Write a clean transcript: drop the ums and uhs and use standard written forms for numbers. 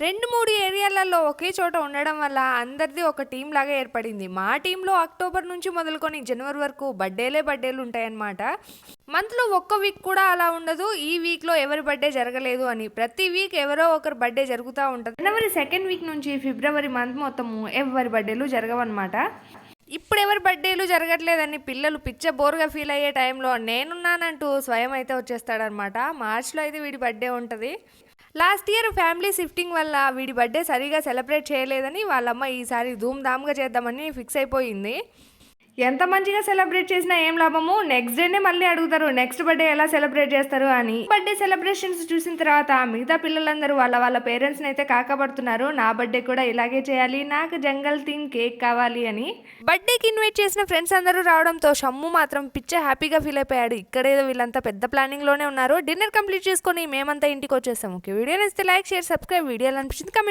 2, 3 ఏరియాలలో ఒకే చోట ఉండడం వల్ల అందరిది ఒక టీం లాగా ఏర్పడింది. మా టీంలో అక్టోబర్ నుంచి మొదలుకొని జనవరి వరకు బర్త్డేలు ఉంటాయన్నమాట. మంత్లో ఒక్క వీక్ కూడా అలా ఉండదు ఈ వీక్లో ఎవరి బర్త్డే జరగలేదు అని. ప్రతి వీక్ ఎవరో ఒకరు బర్త్డే జరుగుతూ ఉంటుంది. జనవరి 2nd వీక్ నుంచి ఫిబ్రవరి మంత్ మొత్తము ఎవరి బర్త్డేలు జరగవన్నమాట. ఇప్పుడు ఎవరి బర్త్డేలు జరగట్లేదని పిల్లలు పిచ్చ బోర్గా ఫీల్ అయ్యే టైంలో నేనున్నానంటూ స్వయం అయితే వచ్చేస్తాడనమాట. మార్చ్లో అయితే వీడి బర్త్డే ఉంటుంది. లాస్ట్ ఇయర్ ఫ్యామిలీ షిఫ్టింగ్ వల్ల వీడి బర్త్డే సరిగా సెలబ్రేట్ చేయలేదని వాళ్ళమ్మ ఈసారి ధూమ్ధామ్గా చేద్దామని ఫిక్స్ అయిపోయింది. ఎంత మంచిగా సెలబ్రేట్ చేసినా ఏం లాభము, నెక్స్ట్ డేనే మళ్ళీ అడుగుతారు నెక్స్ట్ బర్త్డే ఎలా సెలబ్రేట్ చేస్తారు అని. బర్త్డే సెలబ్రేషన్స్ చూసిన తర్వాత మిగతా పిల్లలందరూ వాళ్ళ పేరెంట్స్ని అయితే కాకపడుతున్నారు. నా బర్త్డే కూడా ఇలాగే చేయాలి, నాకు జంగల్ థీమ్ కేక్ కావాలి అని. బర్త్డేకి ఇన్వైట్ చేసిన ఫ్రెండ్స్ అందరూ రావడంతో షమ్ము మాత్రం పిచ్చ హ్యాపీగా ఫీల్ అయిపోయాడు. ఇక్కడేదో వీళ్ళంతా పెద్ద ప్లానింగ్లోనే ఉన్నారు. డిన్నర్ కంప్లీట్ చేసుకొని మేమంతా ఇంటికి వచ్చేసాము. వీడియో నచ్చితే లైక్, షేర్, సబ్స్క్రైబ్. వీడియోలు అనిపించింది కమెంట్